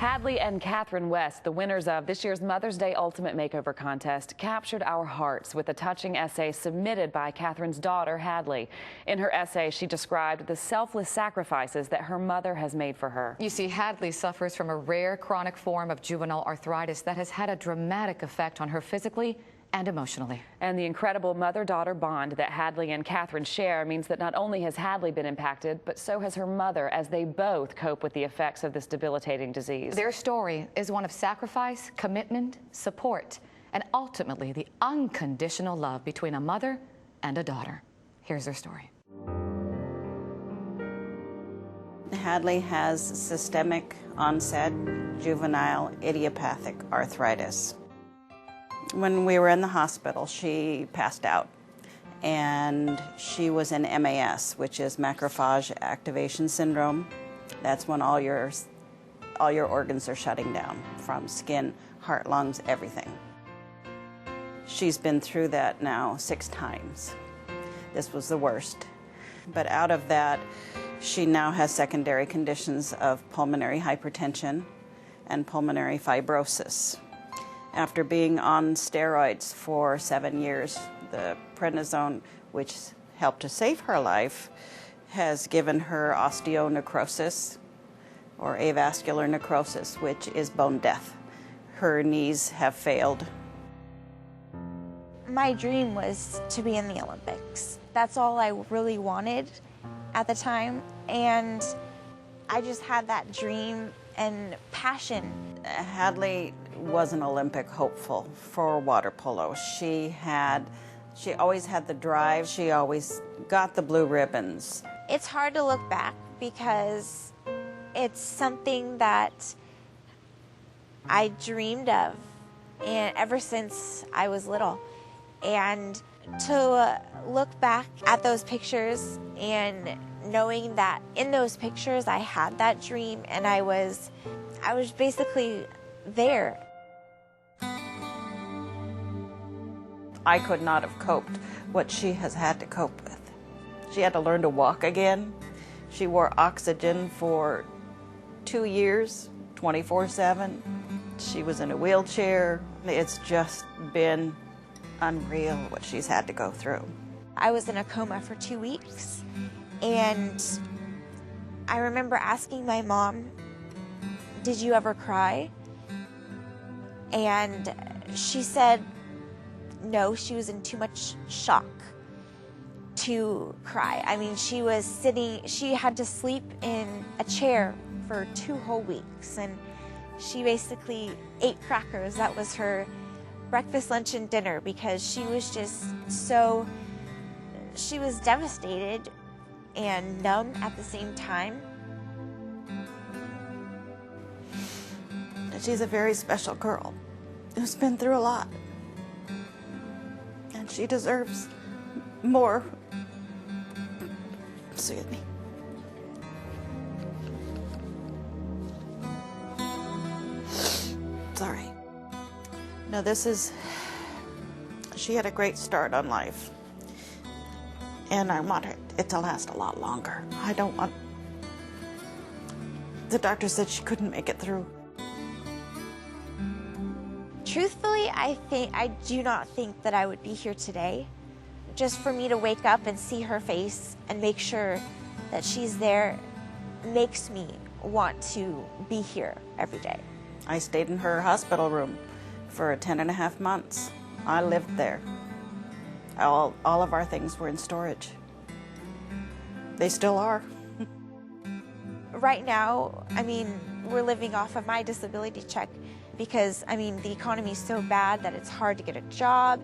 Hadleigh and Catherine West, the winners of this year's Mother's Day Ultimate Makeover Contest, captured our hearts with a touching essay submitted by Catherine's daughter, Hadleigh. In her essay, she described the selfless sacrifices that her mother has made for her. You see, Hadleigh suffers from a rare chronic form of juvenile arthritis that has had a dramatic effect on her physically and emotionally. And the incredible mother-daughter bond that Hadleigh and Catherine share means that not only has Hadleigh been impacted, but so has her mother, as they both cope with the effects of this debilitating disease. Their story is one of sacrifice, commitment, support, and ultimately the unconditional love between a mother and a daughter. Here's their story. Hadleigh has systemic onset juvenile idiopathic arthritis. When we were in the hospital, she passed out, and she was in MAS, which is macrophage activation syndrome. That's when all your organs are shutting down, from skin, heart, lungs, everything. She's been through that now 6 times. This was the worst. But out of that, she now has secondary conditions of pulmonary hypertension and pulmonary fibrosis. After being on steroids for 7 years, the prednisone, which helped to save her life, has given her osteonecrosis or avascular necrosis, which is bone death. Her knees have failed. My dream was to be in the Olympics. That's all I really wanted at the time, and I just had that dream and passion. Hadleigh was an Olympic hopeful for water polo. She always had the drive. She always got the blue ribbons. It's hard to look back because it's something that I dreamed of, and ever since I was little. And to look back at those pictures and knowing that in those pictures I had that dream and I was basically there. I could not have coped what she has had to cope with. She had to learn to walk again. She wore oxygen for 2 years, 24/7. She was in a wheelchair. It's just been unreal what she's had to go through. I was in a coma for 2 weeks, and I remember asking my mom, "Did you ever cry?" And she said no, she was in too much shock to cry. I mean, she had to sleep in a chair for 2 whole weeks, and she basically ate crackers. That was her breakfast, lunch, and dinner, because she was just she was devastated and numb at the same time. She's a very special girl who's been through a lot, and she deserves more. Excuse me. Sorry. No, she had a great start on life, and I want it to last a lot longer. I don't want, the doctor said she couldn't make it through. Truthfully, I do not think that I would be here today. Just for me to wake up and see her face and make sure that she's there makes me want to be here every day. I stayed in her hospital room for 10.5 months. I lived there. All of our things were in storage. They still are. Right now, I mean, we're living off of my disability check because, I mean, the economy is so bad that it's hard to get a job.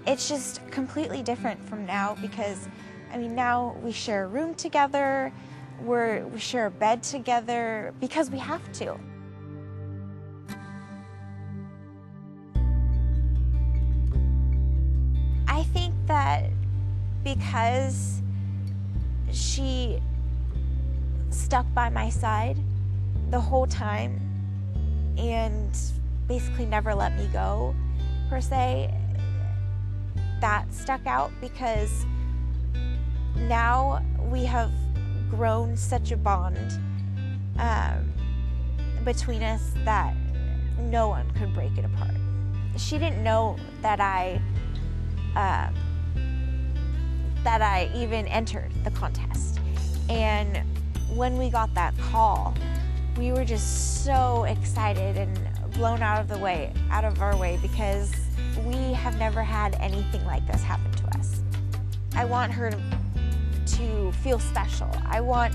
It's just completely different from now because, I mean, now we share a room together, we share a bed together because we have to. I think that because she stuck by my side the whole time and basically never let me go, per se, that stuck out because now we have grown such a bond between us that no one could break it apart. She didn't know that I even entered the contest. And when we got that call, we were just so excited and blown out of our way because we have never had anything like this happen to us. I want her to feel special. I want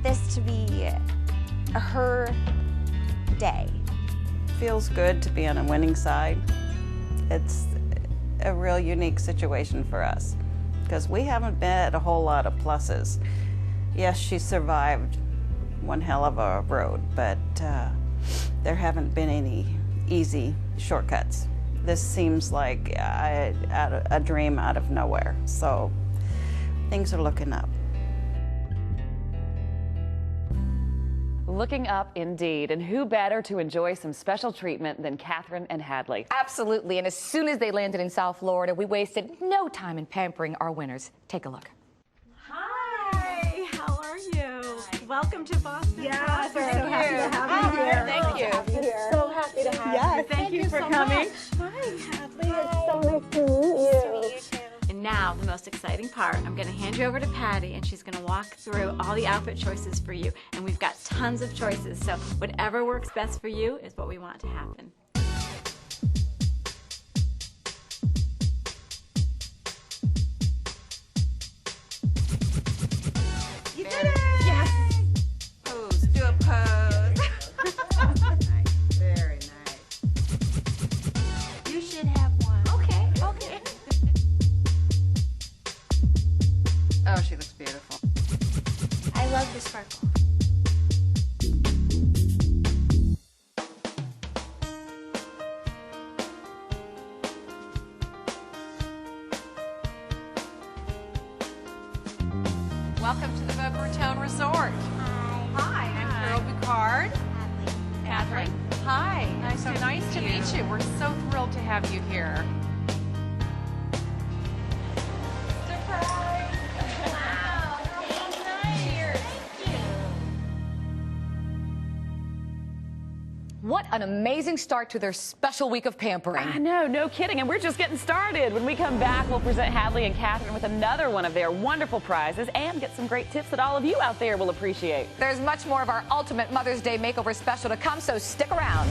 this to be her day. Feels good to be on a winning side. It's a real unique situation for us because we haven't met a whole lot of pluses. Yes, she survived one hell of a road, but there haven't been any easy shortcuts. This seems like a dream out of nowhere, so things are looking up. Looking up indeed, and who better to enjoy some special treatment than Catherine and Hadleigh? Absolutely, and as soon as they landed in South Florida, we wasted no time in pampering our winners. Take a look. Hi, how are you? Welcome to Boston. Yes, we're so happy to have you here. Thank you. So happy to have you. Thank you for coming. Hi, Hadleigh. It's so nice to meet you. And now, the most exciting part, I'm going to hand you over to Patty, and she's going to walk through all the outfit choices for you. And we've got tons of choices, so whatever works best for you is what we want to happen. You did it! Yes! Pose, do a pose. Nice, very nice. You should have one. Okay. Oh, she looks beautiful. I love the sparkle. Welcome to the Boca Raton Resort. Hi, I'm Carol Bucard. Hadleigh. Hi, nice to meet you. We're so thrilled to have you here. Surprise! Wow, cheers. What an amazing start to their special week of pampering. I know, no kidding, and we're just getting started. When we come back, we'll present Hadleigh and Catherine with another one of their wonderful prizes and get some great tips that all of you out there will appreciate. There's much more of our ultimate Mother's Day makeover special to come, so stick around.